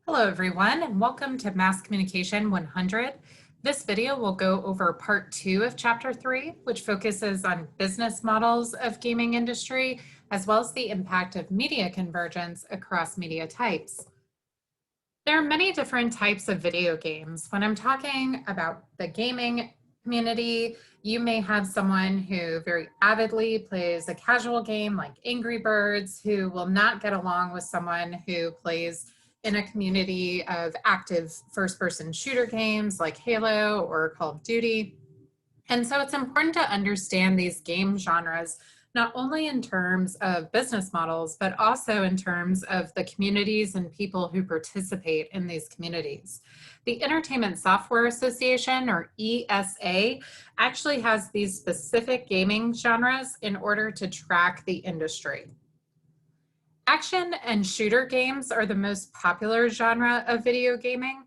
Hello everyone, and welcome to Mass Communication 100. This video will go over part 2 of chapter 3, which focuses on business models of gaming industry, as well as the impact of media convergence across media types. There are many different types of video games. When I'm talking about the gaming community, you may have someone who very avidly plays a casual game like Angry Birds, who will not get along with someone who plays in a community of active first-person shooter games like Halo or Call of Duty. And so it's important to understand these game genres, not only in terms of business models, but also in terms of the communities and people who participate in these communities. The Entertainment Software Association, or ESA, actually has these specific gaming genres in order to track the industry. Action and shooter games are the most popular genre of video gaming.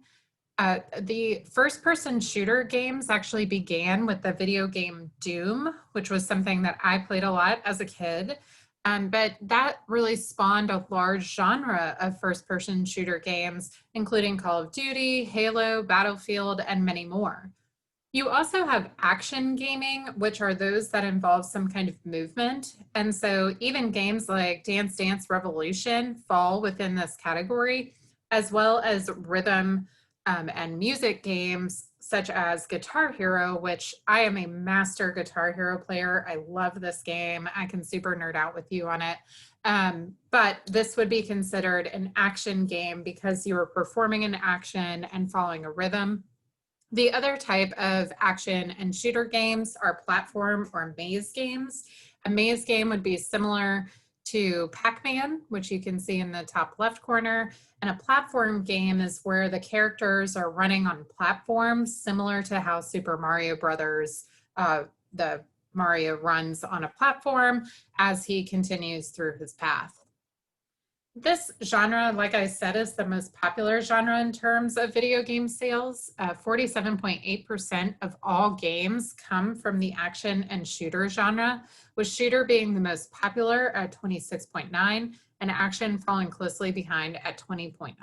The first-person shooter games actually began with the video game Doom, which was something that I played a lot as a kid. But that really spawned a large genre of first-person shooter games, including Call of Duty, Halo, Battlefield, and many more. You also have action gaming, which are those that involve some kind of movement. And so even games like Dance Dance Revolution fall within this category, as well as rhythm and music games such as Guitar Hero, which I am a master Guitar Hero player. I love this game. I can super nerd out with you on it. But this would be considered an action game because you are performing an action and following a rhythm. The other type of action and shooter games are platform or maze games. A maze game would be similar to Pac-Man, which you can see in the top left corner. And a platform game is where the characters are running on platforms, similar to how Super Mario Brothers, the Mario runs on a platform as he continues through his path. This genre, like I said, is the most popular genre in terms of video game sales. 47.8% of all games come from the action and shooter genre, with shooter being the most popular at 26.9 and action falling closely behind at 20.9.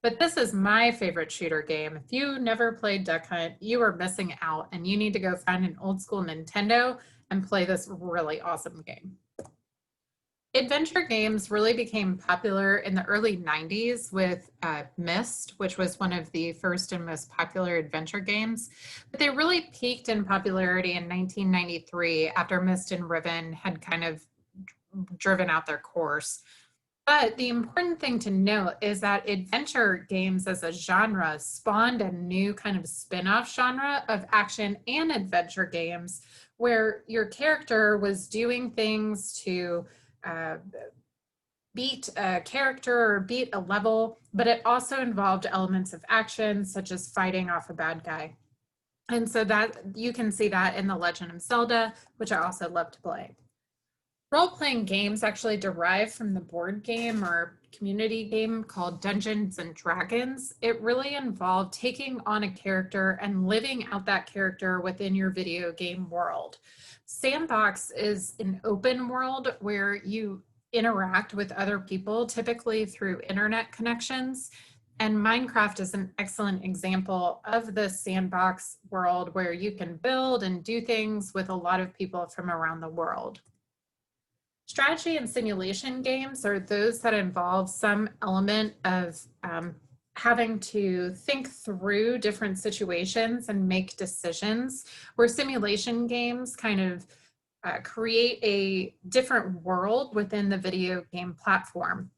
But this is my favorite shooter game. If you never played Duck Hunt, you are missing out, and you need to go find an old school Nintendo and play this really awesome game. Adventure games really became popular in the early 90s with Myst, which was one of the first and most popular adventure games. But they really peaked in popularity in 1993 after Myst and Riven had kind of driven out their course. But the important thing to note is that adventure games as a genre spawned a new kind of spin-off genre of action and adventure games where your character was doing things to beat a character or beat a level, but it also involved elements of action such as fighting off a bad guy. And so that you can see that in The Legend of Zelda, which I also love to play. Role-playing games actually derive from the board game or community game called Dungeons and Dragons. It really involved taking on a character and living out that character within your video game world. Sandbox is an open world where you interact with other people, typically through internet connections. And Minecraft is an excellent example of the sandbox world where you can build and do things with a lot of people from around the world. Strategy and simulation games are those that involve some element of having to think through different situations and make decisions, where simulation games kind of create a different world within the video game platform.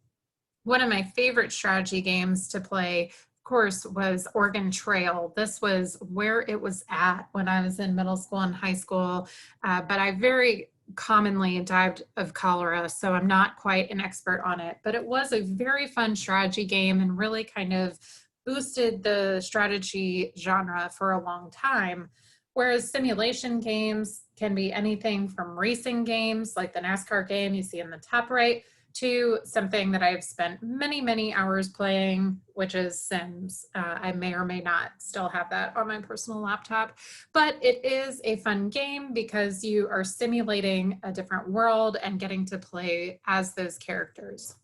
One of my favorite strategy games to play, of course, was Oregon Trail. This was where it was at when I was in middle school and high school, but I very commonly died of cholera, so I'm not quite an expert on it, but it was a very fun strategy game and really kind of boosted the strategy genre for a long time. Whereas simulation games can be anything from racing games like the NASCAR game you see in the top right to something that I've spent many, many hours playing, which is Sims. I may or may not still have that on my personal laptop, but it is a fun game because you are simulating a different world and getting to play as those characters.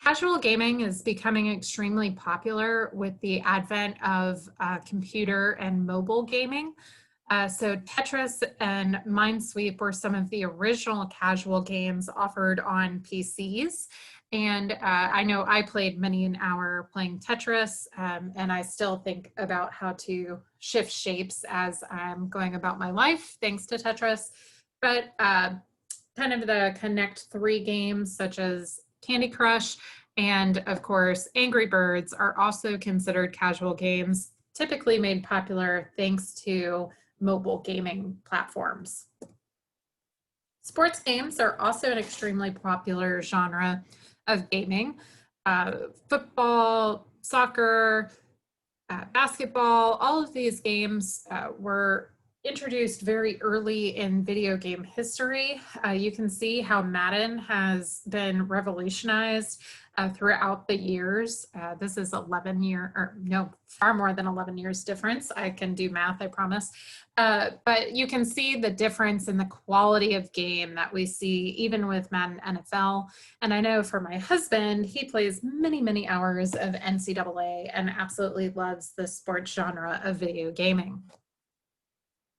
Casual gaming is becoming extremely popular with the advent of computer and mobile gaming. So Tetris and Minesweep were some of the original casual games offered on PCs. And I know I played many an hour playing Tetris, and I still think about how to shift shapes as I'm going about my life, thanks to Tetris. But kind of the Connect 3 games, such as Candy Crush and, of course, Angry Birds, are also considered casual games, typically made popular thanks to mobile gaming platforms. Sports games are also an extremely popular genre of gaming. Football, soccer, basketball, all of these games were introduced very early in video game history. You can see how Madden has been revolutionized throughout the years. This is 11 year, or no, far more than 11 years difference. I can do math, I promise. But you can see the difference in the quality of game that we see even with Madden NFL. And I know for my husband, he plays many, many hours of NCAA and absolutely loves the sports genre of video gaming.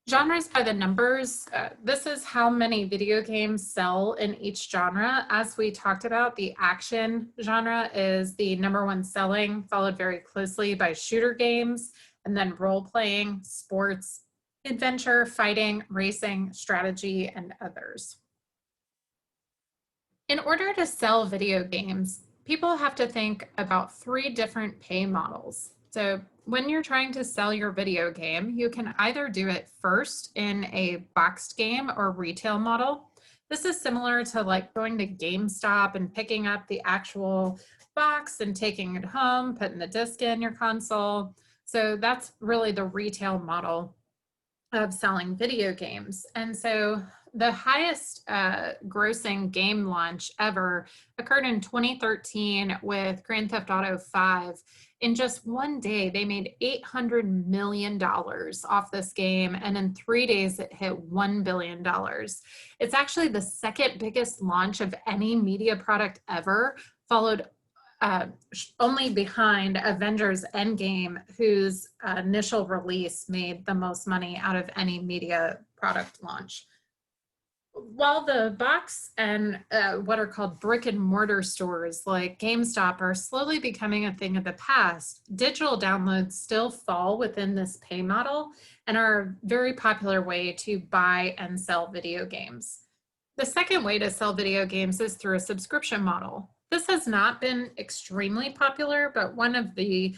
Genres by the numbers. This is how many video games sell in each genre. As we talked about, the action genre is the #1 selling, followed very closely by shooter games, and then role-playing, sports, adventure, fighting, racing, strategy, and others. In order to sell video games, people have to think about 3 different pay models. So when you're trying to sell your video game, you can either do it first in a boxed game or retail model. This is similar to like going to GameStop and picking up the actual box and taking it home, putting the disc in your console. So that's really the retail model of selling video games. And so the highest grossing game launch ever occurred in 2013 with Grand Theft Auto 5. In just one day, they made $800 million off this game, and in 3 days, it hit $1 billion. It's actually the second biggest launch of any media product ever, followed only behind Avengers Endgame, whose initial release made the most money out of any media product launch. While the box and what are called brick and mortar stores like GameStop are slowly becoming a thing of the past, digital downloads still fall within this pay model and are a very popular way to buy and sell video games. The second way to sell video games is through a subscription model. This has not been extremely popular, but one of the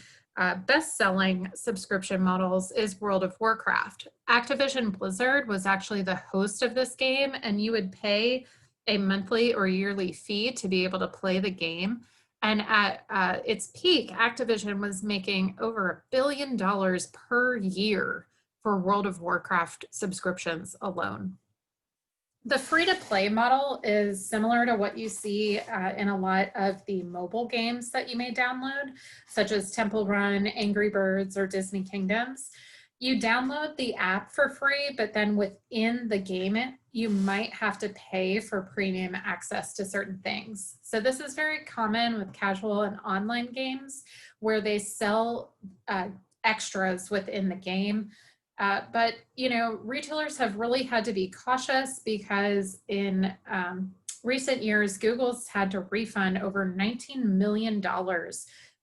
best-selling subscription models is World of Warcraft. Activision Blizzard was actually the host of this game, and you would pay a monthly or yearly fee to be able to play the game. And at its peak, Activision was making over $1 billion per year for World of Warcraft subscriptions alone. The free-to-play model is similar to what you see in a lot of the mobile games that you may download, such as Temple Run, Angry Birds, or Disney Kingdoms. You download the app for free, but then within the game, you might have to pay for premium access to certain things. So this is very common with casual and online games where they sell extras within the game. But, you know, retailers have really had to be cautious because in recent years, Google's had to refund over $19 million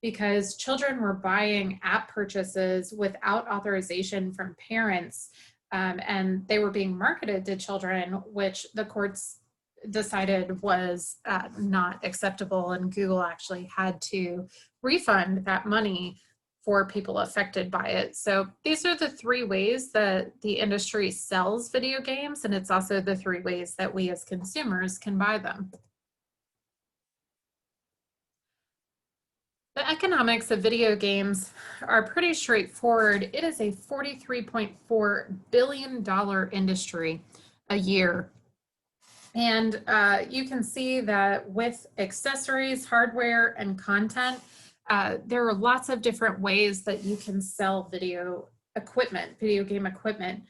because children were buying app purchases without authorization from parents, and they were being marketed to children, which the courts decided was not acceptable, and Google actually had to refund that money for people affected by it. So these are the 3 ways that the industry sells video games, and it's also the 3 ways that we as consumers can buy them. The economics of video games are pretty straightforward. It is a $43.4 billion industry a year. And you can see that with accessories, hardware, and content, there are lots of different ways that you can sell video game equipment.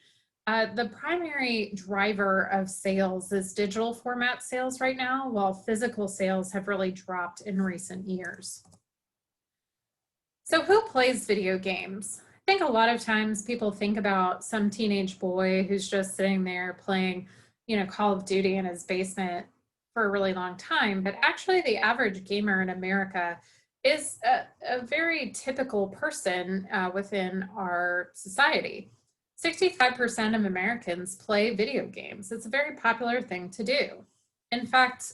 The primary driver of sales is digital format sales right now, while physical sales have really dropped in recent years. So who plays video games? I think a lot of times people think about some teenage boy who's just sitting there playing, Call of Duty in his basement for a really long time. But actually, the average gamer in America is a very typical person within our society. 65% of Americans play video games. It's a very popular thing to do. In fact,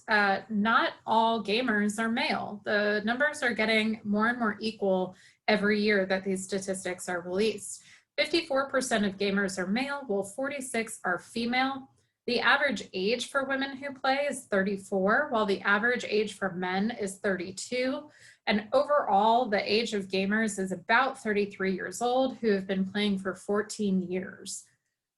not all gamers are male. The numbers are getting more and more equal every year that these statistics are released. 54% of gamers are male, while 46 are female. The average age for women who play is 34, while the average age for men is 32. And overall, the age of gamers is about 33 years old, who have been playing for 14 years.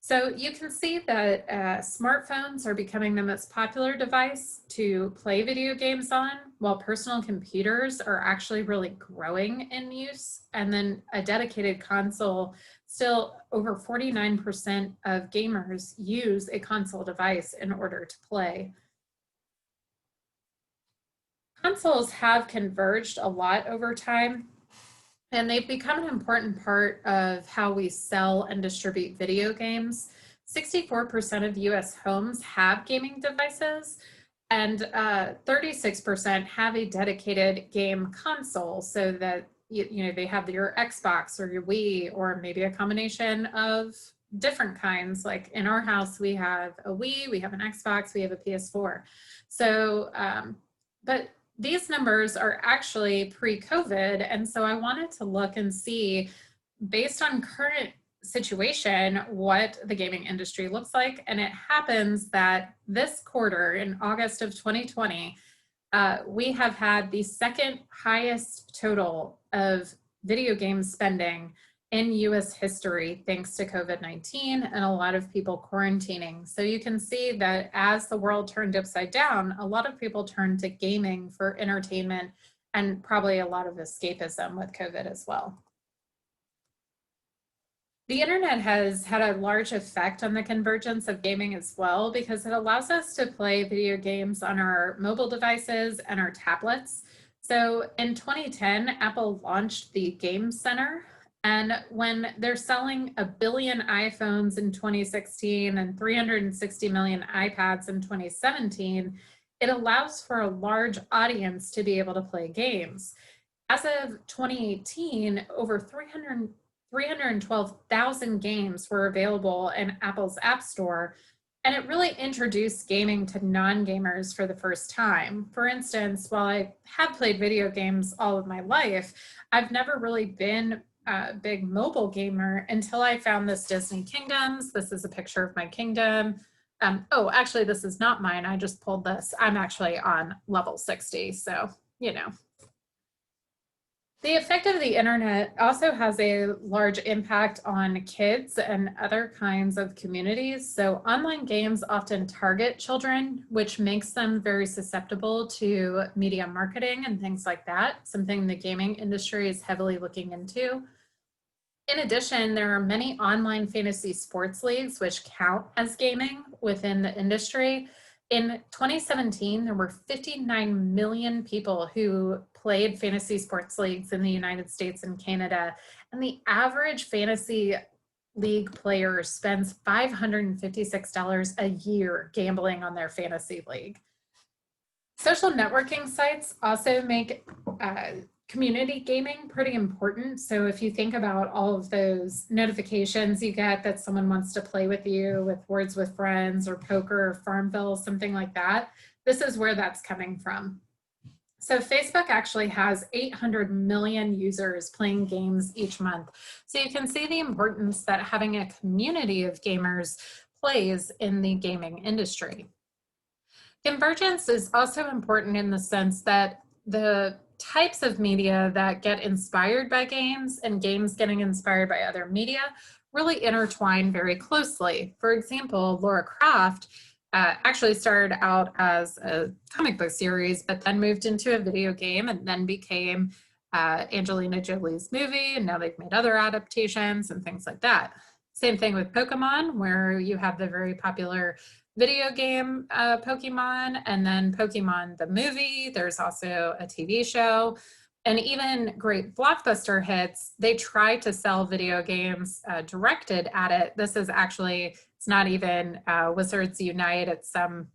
So you can see that smartphones are becoming the most popular device to play video games on, while personal computers are actually really growing in use. And then a dedicated console, still over 49% of gamers use a console device in order to play. Consoles have converged a lot over time, and they've become an important part of how we sell and distribute video games. 64% of US homes have gaming devices, and 36% have a dedicated game console, so that they have your Xbox or your Wii, or maybe a combination of different kinds. Like in our house, we have a Wii, we have an Xbox, we have a PS4. So, but these numbers are actually pre-COVID. And so I wanted to look and see, based on current situation, what the gaming industry looks like. And it happens that this quarter, in August of 2020, we have had the second highest total of video game spending in US history, thanks to COVID-19 and a lot of people quarantining. So you can see that as the world turned upside down, a lot of people turned to gaming for entertainment, and probably a lot of escapism with COVID as well. The internet has had a large effect on the convergence of gaming as well, because it allows us to play video games on our mobile devices and our tablets. So in 2010, Apple launched the Game Center. And when they're selling 1 billion iPhones in 2016 and 360 million iPads in 2017, it allows for a large audience to be able to play games. As of 2018, over 312,000 games were available in Apple's App Store, and it really introduced gaming to non-gamers for the first time. For instance, while I have played video games all of my life, I've never really been a big mobile gamer until I found this Disney Kingdoms. This is a picture of my kingdom. Oh, actually, this is not mine. I just pulled this. I'm actually on level 60, so, The effect of the internet also has a large impact on kids and other kinds of communities. So online games often target children, which makes them very susceptible to media marketing and things like that, something the gaming industry is heavily looking into. In addition, there are many online fantasy sports leagues which count as gaming within the industry. In 2017, there were 59 million people who played fantasy sports leagues in the United States and Canada, and the average fantasy league player spends $556 a year gambling on their fantasy league. Social networking sites also make community gaming pretty important. So if you think about all of those notifications you get that someone wants to play with you with Words with Friends or poker or Farmville, something like that, this is where that's coming from. So Facebook actually has 800 million users playing games each month. So you can see the importance that having a community of gamers plays in the gaming industry. Convergence is also important in the sense that the types of media that get inspired by games and games getting inspired by other media really intertwine very closely. For example, Lara Croft actually started out as a comic book series, but then moved into a video game and then became Angelina Jolie's movie, and now they've made other adaptations and things like that. Same thing with Pokemon, where you have the very popular video game Pokemon, and then Pokemon the movie. There's also a TV show. And even great blockbuster hits, they try to sell video games directed at it. This is actually, it's not even Wizards Unite, it's some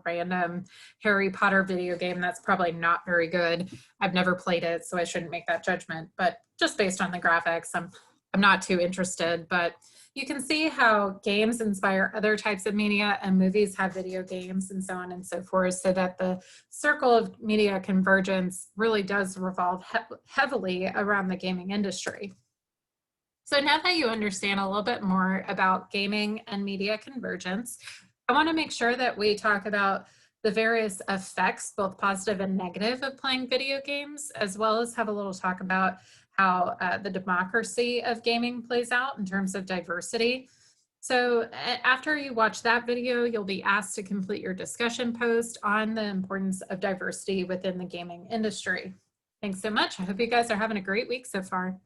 random Harry Potter video game that's probably not very good. I've never played it, so I shouldn't make that judgment, but just based on the graphics, I'm not too interested. But you can see how games inspire other types of media, and movies have video games and so on and so forth, so that the circle of media convergence really does revolve heavily around the gaming industry. So now that you understand a little bit more about gaming and media convergence, I want to make sure that we talk about the various effects, both positive and negative, of playing video games, as well as have a little talk about how the democracy of gaming plays out in terms of diversity. So after you watch that video, you'll be asked to complete your discussion post on the importance of diversity within the gaming industry. Thanks so much. I hope you guys are having a great week so far.